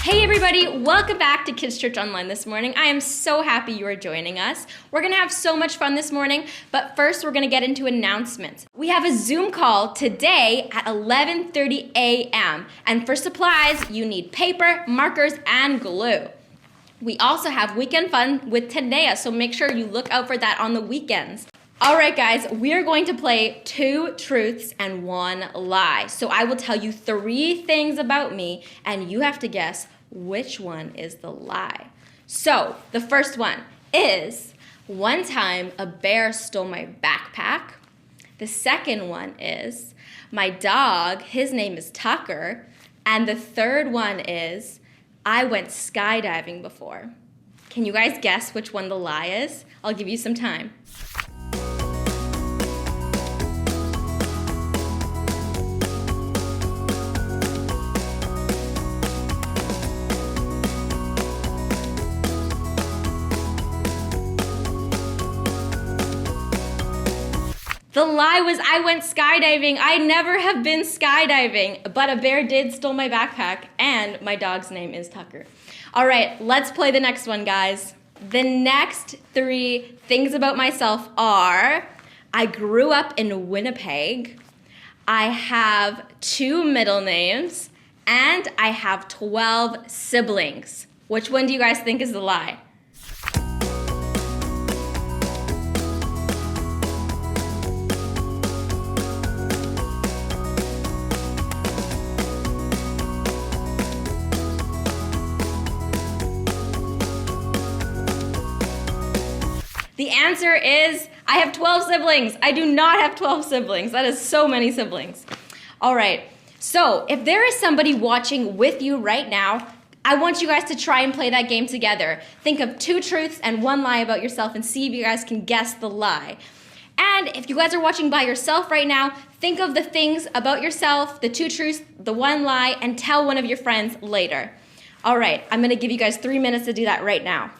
Hey everybody, welcome back to Kids Church Online this morning. I am so happy you are joining us. We're gonna have so much fun this morning, but first we're gonna get into announcements. We have a Zoom call today at 11:30 a.m. And for supplies, you need paper, markers, and glue. We also have weekend fun with Tanea, so make sure you look out for that on the weekends. All right, guys, we are going to play 2 truths and 1 lie. So I will tell you 3 things about me, and you have to guess which one is the lie. So the first one is, one time a bear stole my backpack. The second one is, my dog, his name is Tucker. And the third one is, I went skydiving before. Can you guys guess which one the lie is? I'll give you some time. The lie was I went skydiving. I never have been skydiving, but a bear did steal my backpack, and my dog's name is Tucker. All right, let's play the next one, guys. The next 3 things about myself are, I grew up in Winnipeg, I have 2 middle names, and I have 12 siblings. Which one do you guys think is the lie? The answer is, I have 12 siblings. I do not have 12 siblings. That is so many siblings. All right, so if there is somebody watching with you right now, I want you guys to try and play that game together. Think of 2 truths and 1 lie about yourself and see if you guys can guess the lie. And if you guys are watching by yourself right now, think of the things about yourself, the 2 truths, the 1 lie, and tell one of your friends later. All right, I'm gonna give you guys 3 minutes to do that right now.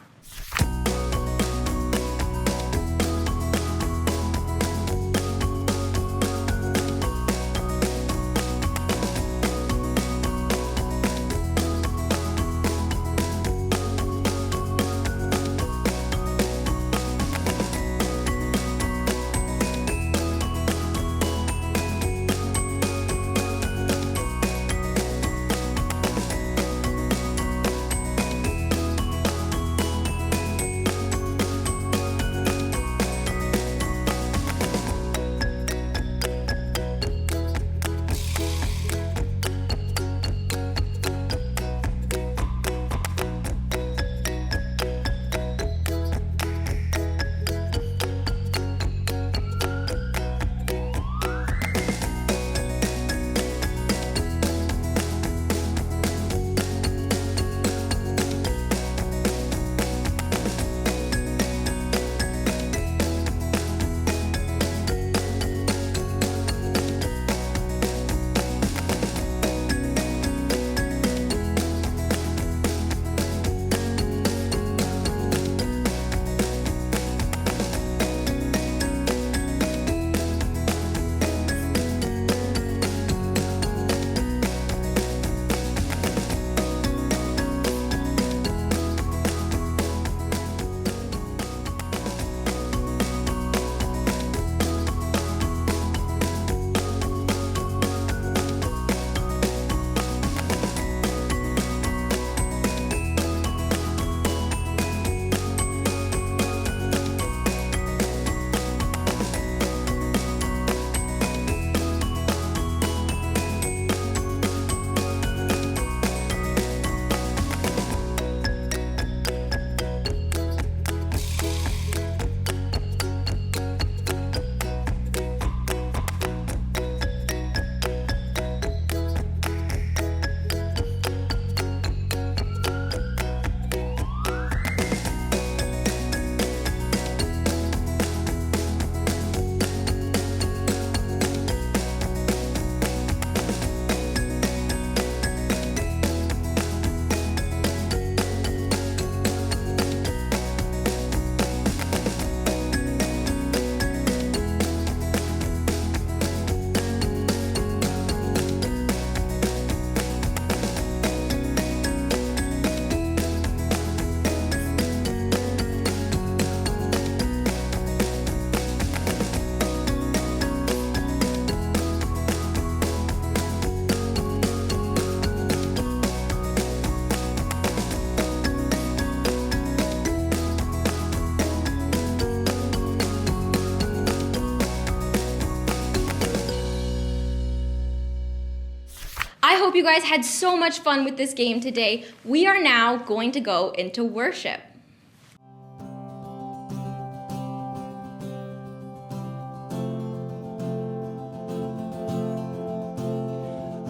hope you guys had so much fun with this game today. We are now going to go into worship.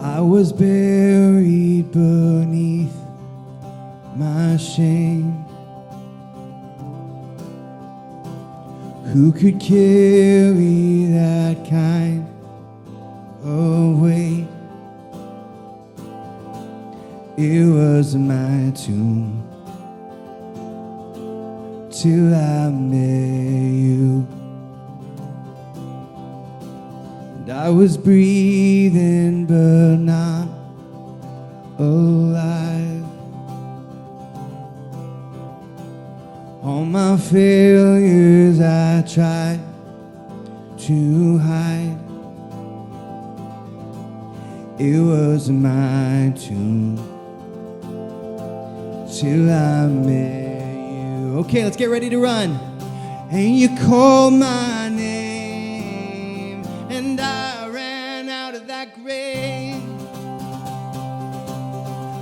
I was buried beneath my shame. Who could carry that kind of weight? It was my tomb till I met you. And I was breathing but not alive. All my failures I tried to hide. It was my tomb till I met you. Okay, let's get ready to run. And you called my name, and I ran out of that grave,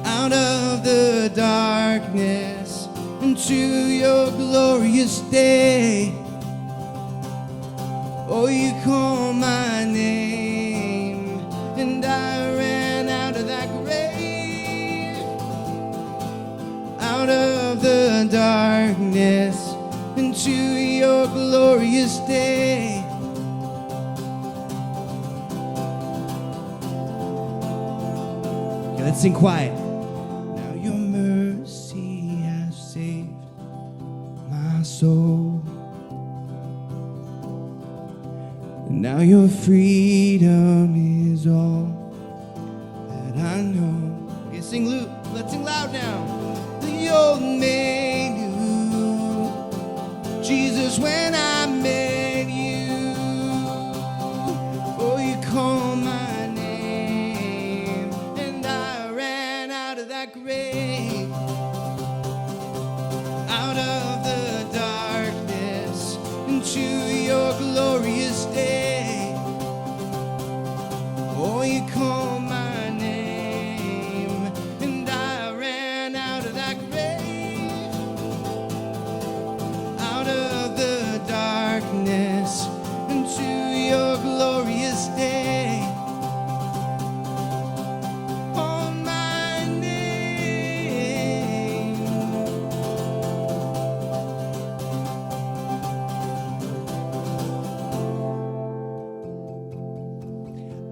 out of the darkness into your glorious day. Oh, you call my name, and I ran out of that grave, out of the darkness into your glorious day. Okay, let's sing quiet. Now your mercy has saved my soul. Now your freedom is all that I know. Okay, sing Luke. Let's sing loud now. The old man knew Jesus when I met you. Oh, you called my name, and I ran out of that grave, out of the darkness into your glorious day. Oh, you call my name, and I ran out of that grave, out of the darkness into your glorious day. Call my name.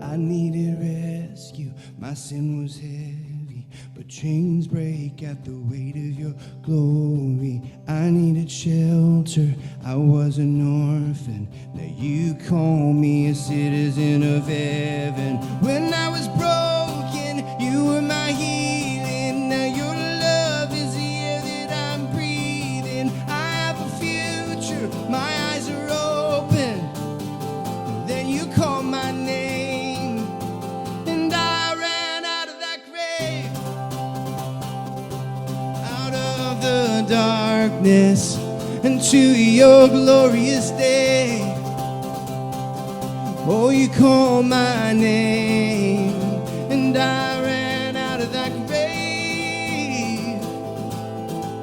I needed rescue, my sin was heavy, but chains break at the weight of your glory. I needed shelter, I was an orphan, now you call me a citizen of heaven. When I was broken, you were my healing, now your love is the air that I'm breathing. I have a future, my eyes are open, then you call my name, and I ran out of that grave, out of the darkness into your glorious day. Oh, you call my name, and I ran out of that grave,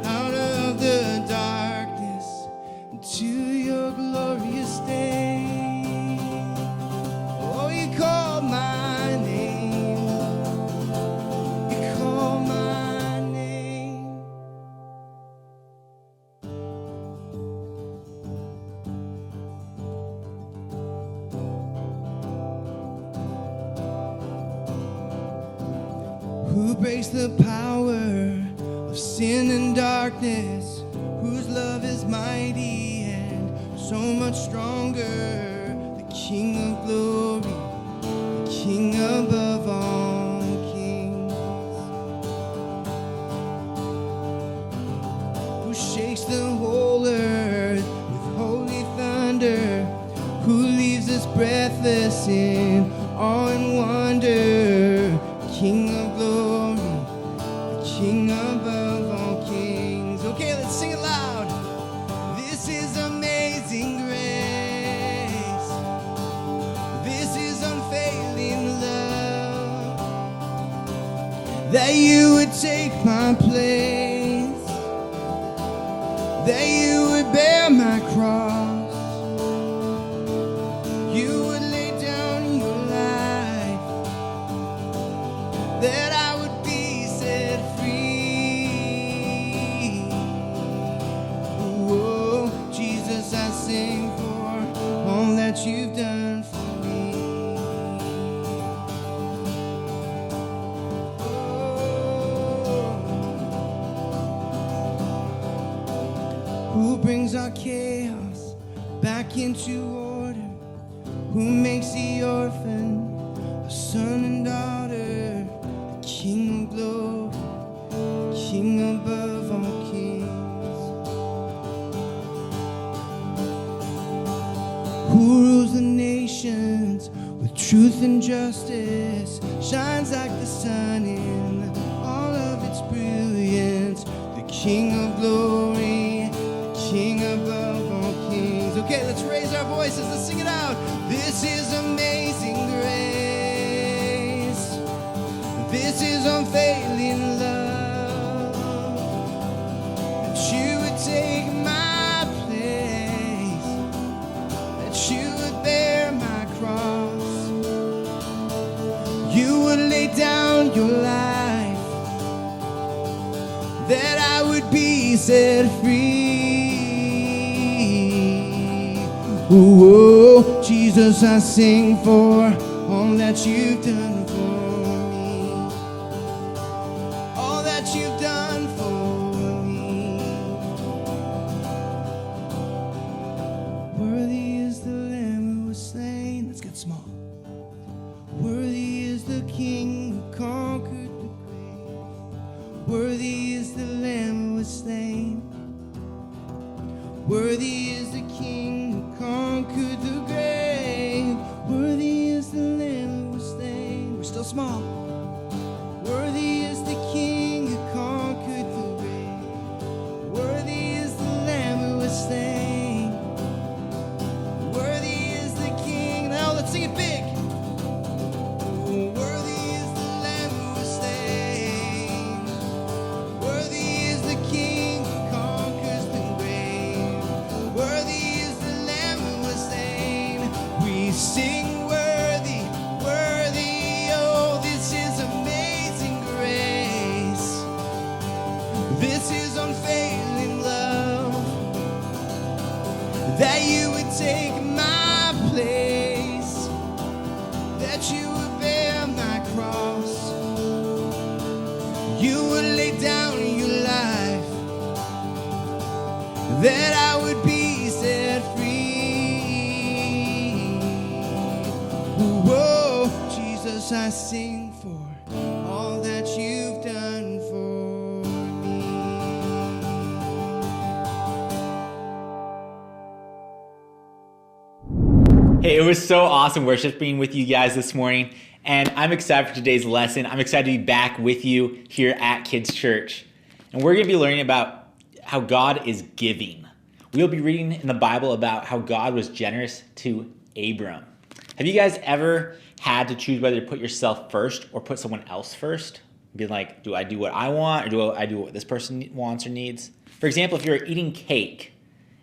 out of the darkness into your glorious day. Oh, you call my name, you call my name. Who breaks the power of sin and darkness, whose love is mighty and so much stronger. The King of glory, the King above all kings, who shakes the whole earth with holy thunder, who leaves us breathless in awe and wonder. King of glory, the King above all kings. Okay, let's sing it loud. This is amazing grace. This is unfailing love. that you would take my place, that you would bear my cross, you would lay down your life, that I would be set free. Oh, Jesus, I sing for all that you've done for me. Who brings our chaos back into order? Who makes the orphan a son and daughter? The King of glory, the King above all kings. Who rules the nations with truth and justice? Shines like the sun in all of its brilliance. The King of glory, King above all kings. Okay, let's raise our voices. Let's sing it out. This is amazing grace. This is unfailing love. That you would take my place. That you would bear my cross. You would lay down your life. That I would be set free. Oh, Jesus, I sing for all that you've done for me. All that you've done for me. Worthy is the Lamb who was slain. Let's get small. Worthy is the King who conquered the grave. Worthy is the Lamb who was slain. Worthy is the King who conquered the grave. Worthy is the Lamb who was slain. We're still small. Worthy is the King who conquered the grave. Worthy is the Lamb who was slain. Worthy is the King. Now let's sing it big. Worthy is the Lamb who was slain. Worthy is the King who conquers the grave. Worthy is the Lamb who was slain. We sing worthy, worthy. Oh, this is amazing grace. This is unfailing love. That you would take my place. That you would bear my cross. You would lay down your life. That I would be set free. Whoa, Jesus, I sing for all that you've done for me. Hey, it was so awesome worshiping with you guys this morning, and I'm excited for today's lesson. I'm excited to be back with you here at Kids Church. And we're going to be learning about how God is giving. We'll be reading in the Bible about how God was generous to Abram. Have you guys ever had to choose whether to put yourself first or put someone else first? Be like, do I do what I want or do I do what this person wants or needs? For example, if you're eating cake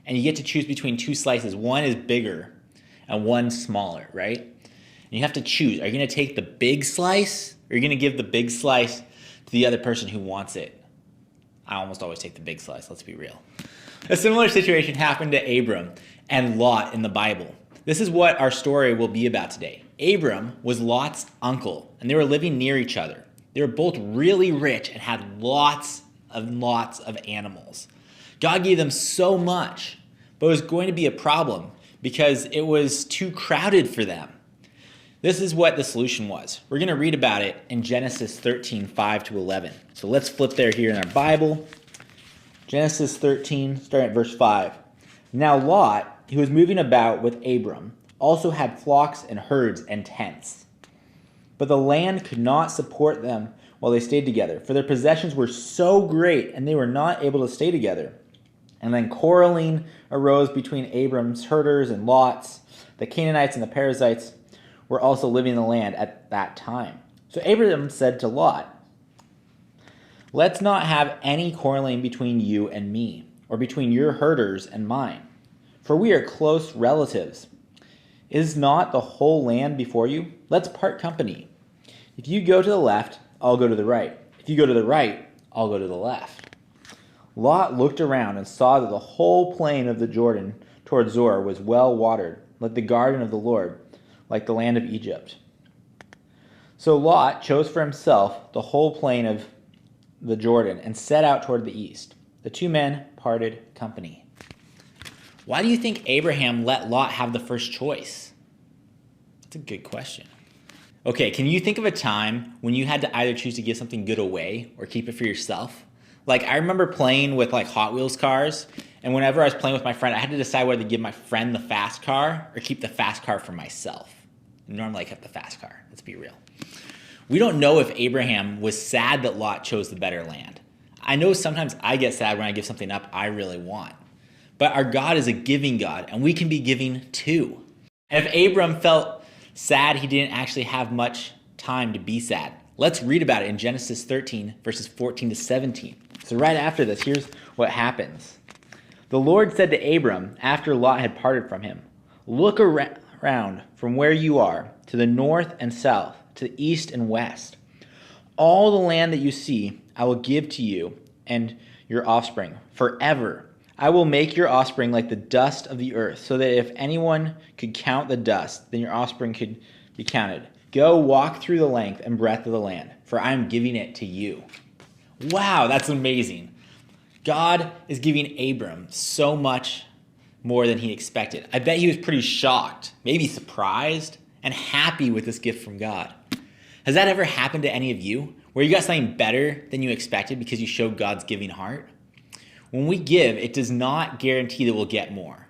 and you get to choose between two slices, one is bigger and one smaller, right? And you have to choose. Are you going to take the big slice or are you going to give the big slice to the other person who wants it? I almost always take the big slice, let's be real. A similar situation happened to Abram and Lot in the Bible. This is what our story will be about today. Abram was Lot's uncle, and they were living near each other. They were both really rich and had lots of animals. God gave them so much, but it was going to be a problem because it was too crowded for them. This is what the solution was. We're going to read about it in Genesis 13, 5-11. So let's flip there here in our Bible. Genesis 13, starting at verse 5. Now Lot, who was moving about with Abram, also had flocks and herds and tents. But the land could not support them while they stayed together, for their possessions were so great, and they were not able to stay together. And then quarreling arose between Abram's herders and Lot's. The Canaanites and the Perizzites were also living in the land at that time. So Abram said to Lot, Let's not have any quarreling between you and me, or between your herders and mine, for we are close relatives. Is not the whole land before you? Let's part company. If you go to the left, I'll go to the right. If you go to the right, I'll go to the left." Lot looked around and saw that the whole plain of the Jordan toward Zoar was well watered, like the garden of the Lord, like the land of Egypt. So Lot chose for himself the whole plain of the Jordan and set out toward the east. The two men parted company. Why do you think Abraham let Lot have the first choice? That's a good question. Okay, can you think of a time when you had to either choose to give something good away or keep it for yourself? Like, I remember playing with like Hot Wheels cars, and whenever I was playing with my friend, I had to decide whether to give my friend the fast car or keep the fast car for myself. Normally I kept the fast car, let's be real. We don't know if Abraham was sad that Lot chose the better land. I know sometimes I get sad when I give something up I really want. But our God is a giving God, and we can be giving too. And if Abram felt sad, he didn't actually have much time to be sad. Let's read about it in Genesis 13, verses 14 to 17. So right after this, here's what happens. The Lord said to Abram, after Lot had parted from him, "Look around from where you are, to the north and south, to the east and west. All the land that you see, I will give to you and your offspring forever. I will make your offspring like the dust of the earth, so that if anyone could count the dust, then your offspring could be counted. Go walk through the length and breadth of the land, for I am giving it to you." Wow, that's amazing. God is giving Abram so much more than he expected. I bet he was pretty shocked, maybe surprised, and happy with this gift from God. Has that ever happened to any of you, where you got something better than you expected because you showed God's giving heart? When we give, it does not guarantee that we'll get more.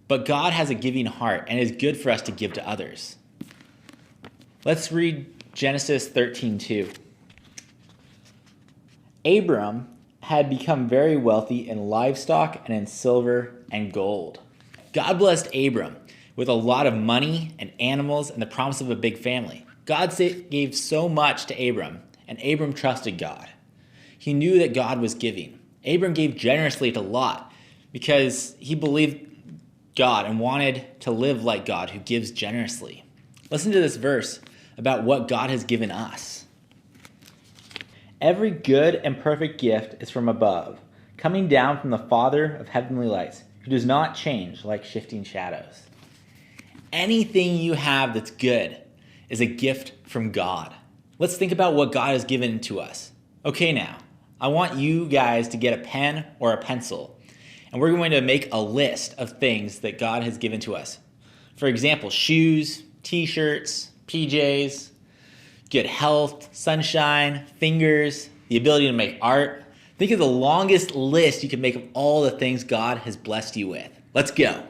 But God has a giving heart, and it is good for us to give to others. Let's read Genesis 13:2. Abram had become very wealthy in livestock and in silver and gold. God blessed Abram with a lot of money and animals and the promise of a big family. God gave so much to Abram, and Abram trusted God. He knew that God was giving. Abram gave generously to Lot because he believed God and wanted to live like God, who gives generously. Listen to this verse about what God has given us. "Every good and perfect gift is from above, coming down from the Father of heavenly lights, who does not change like shifting shadows." Anything you have that's good is a gift from God. Let's think about what God has given to us. Okay, now, I want you guys to get a pen or a pencil, and we're going to make a list of things that God has given to us. For example, shoes, t-shirts, PJs, good health, sunshine, fingers, the ability to make art. Think of the longest list you can make of all the things God has blessed you with. Let's go.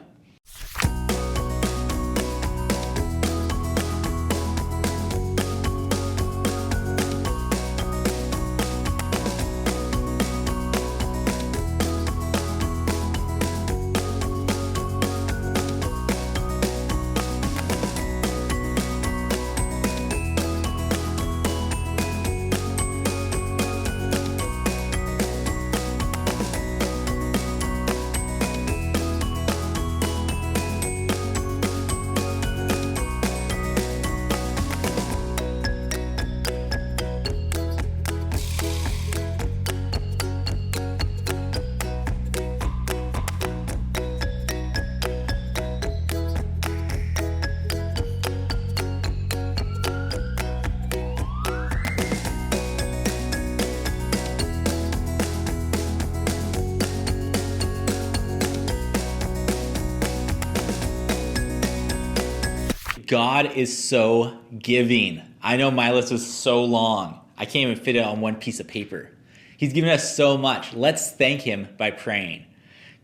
God is so giving. I know my list was so long. I can't even fit it on one piece of paper. He's given us so much. Let's thank him by praying.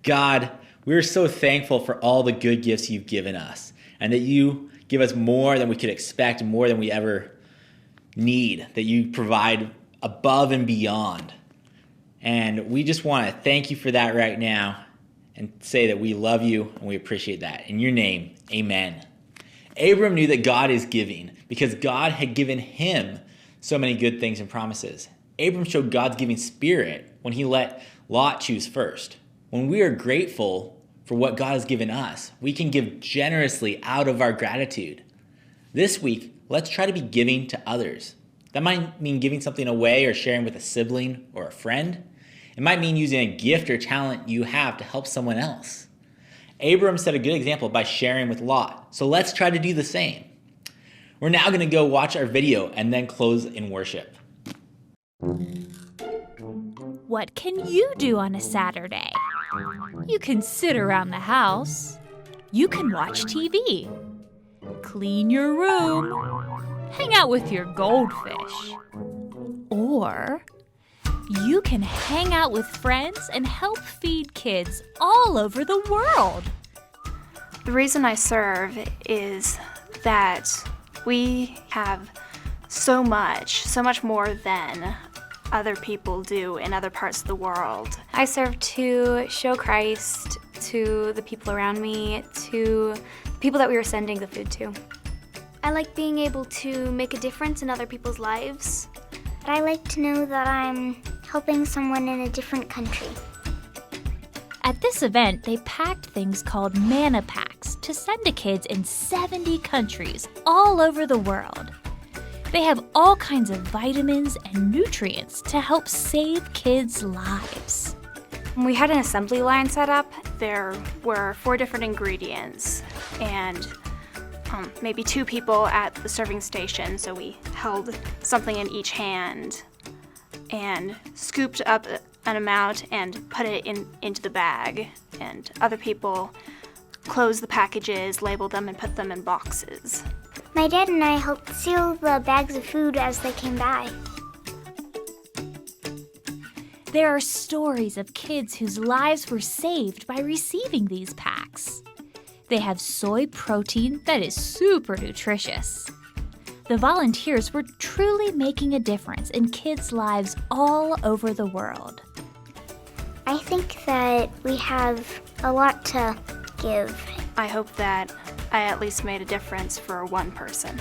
God, we're so thankful for all the good gifts you've given us, and that you give us more than we could expect, more than we ever need, that you provide above and beyond. And we just want to thank you for that right now and say that we love you and we appreciate that. In your name, amen. Abram knew that God is giving because God had given him so many good things and promises. Abram showed God's giving spirit when he let Lot choose first. When we are grateful for what God has given us, we can give generously out of our gratitude. This week, let's try to be giving to others. That might mean giving something away or sharing with a sibling or a friend. It might mean using a gift or talent you have to help someone else. Abram set a good example by sharing with Lot, so let's try to do the same. We're now going to go watch our video and then close in worship. What can you do on a Saturday? You can sit around the house. You can watch TV. Clean your room. Hang out with your goldfish. Or you can hang out with friends and help feed kids all over the world. The reason I serve is that we have so much more than other people do in other parts of the world. I serve to show Christ to the people around me, to people that we were sending the food to. I like being able to make a difference in other people's lives. But I like to know that I'm helping someone in a different country. At this event, they packed things called manna packs to send to kids in 70 countries all over the world. They have all kinds of vitamins and nutrients to help save kids' lives. When we had an assembly line set up, there were 4 different ingredients and maybe 2 people at the serving station, so we held something in each hand and scooped up an amount and put it into the bag, and other people closed the packages, labeled them, and put them in boxes. My dad and I helped seal the bags of food as they came by. There are stories of kids whose lives were saved by receiving these packs. They have soy protein that is super nutritious. The volunteers were truly making a difference in kids' lives all over the world. I think that we have a lot to give. I hope that I at least made a difference for one person.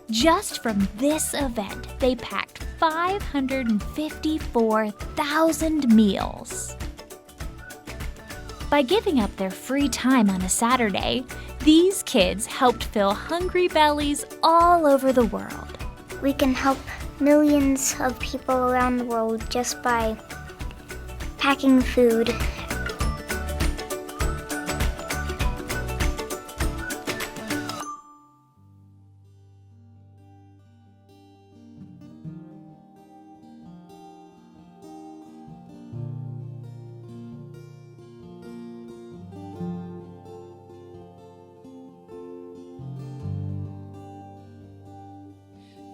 Just from this event, they packed 554,000 meals. By giving up their free time on a Saturday, these kids helped fill hungry bellies all over the world. We can help millions of people around the world just by packing food.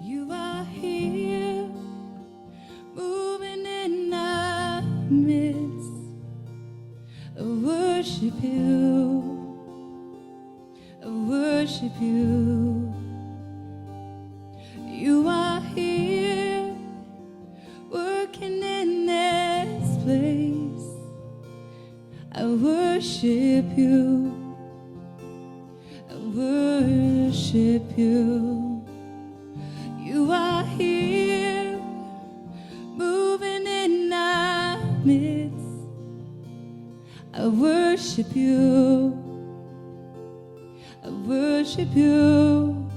You are here, moving in our midst. I worship you. I worship you. You are here, working in this place. I worship you. I worship you. You are here, moving in our midst. I worship you. I worship you.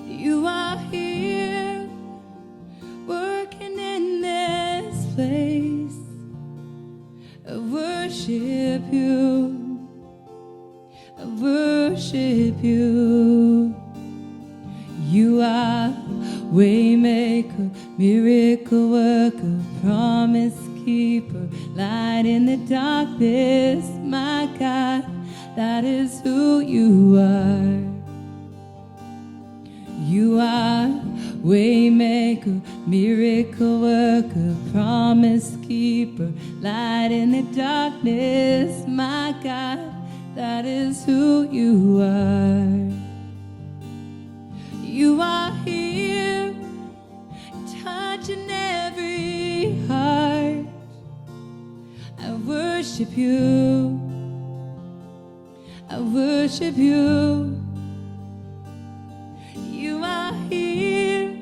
You are here, working in this place. I worship you. I worship you. You are waymaker, miracle worker, promise keeper, light in the darkness, my God, that is who you are. You are waymaker, miracle worker, promise keeper, light in the darkness, my God, that is who you are. You are here, touching every heart. I worship you. I worship you. You are here,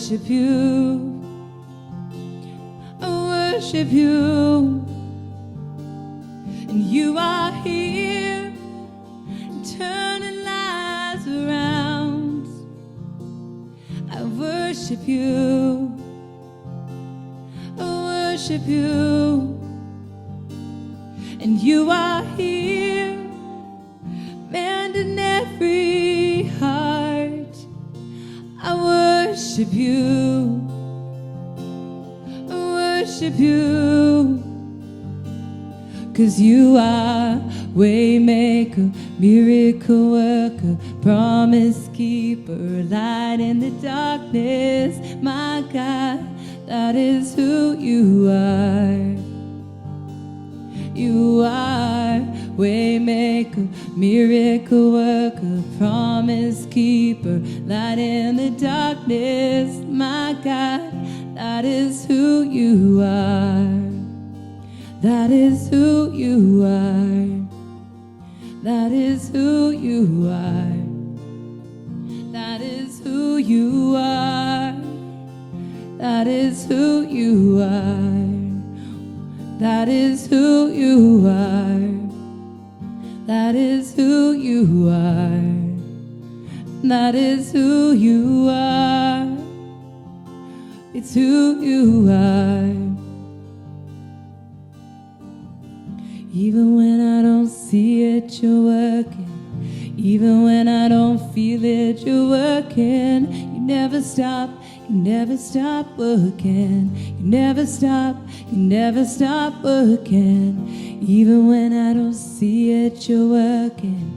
worship you. I worship you. And you are here, turning lives around. I worship you. I worship you. And you are here, mending every heart. I worship you. I worship you. 'Cause you are waymaker, miracle worker, promise keeper, light in the darkness. My God, that is who you are. You are waymaker, miracle worker, promise keeper, light in the darkness. My God, that is who you are. That is who you are. That is who you are. That is who you are. That is who you are. That is who you are. That is who you are. That is who you are. It's who you are. Even when I don't see it, you're working. Even when I don't feel it, you're working. You never stop. You never stop working. You never stop. You never stop working. Even when I don't see it, you're working.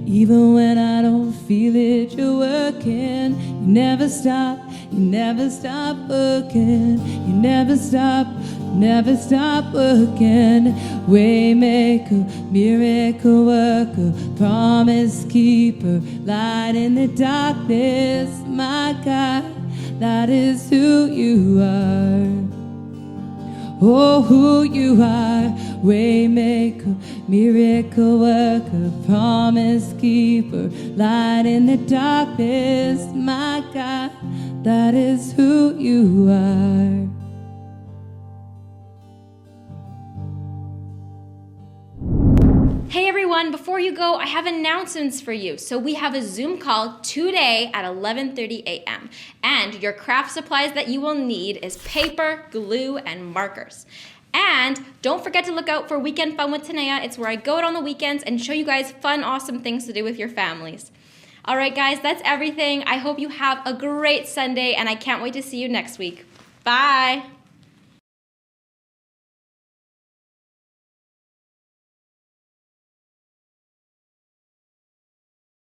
Even when I don't feel it, you're working. You never stop. You never stop working. You never stop. Never stop working. Waymaker, miracle worker, promise keeper, light in the darkness. My God, that is who you are. Oh, who you are. Waymaker, miracle worker, promise keeper, light in the darkness. My God, that is who you are. Hey everyone, before you go, I have announcements for you. So we have a Zoom call today at 11:30 a.m. And your craft supplies that you will need is paper, glue, and markers. And don't forget to look out for Weekend Fun with Tanea. It's where I go out on the weekends and show you guys fun, awesome things to do with your families. All right, guys, that's everything. I hope you have a great Sunday, and I can't wait to see you next week. Bye.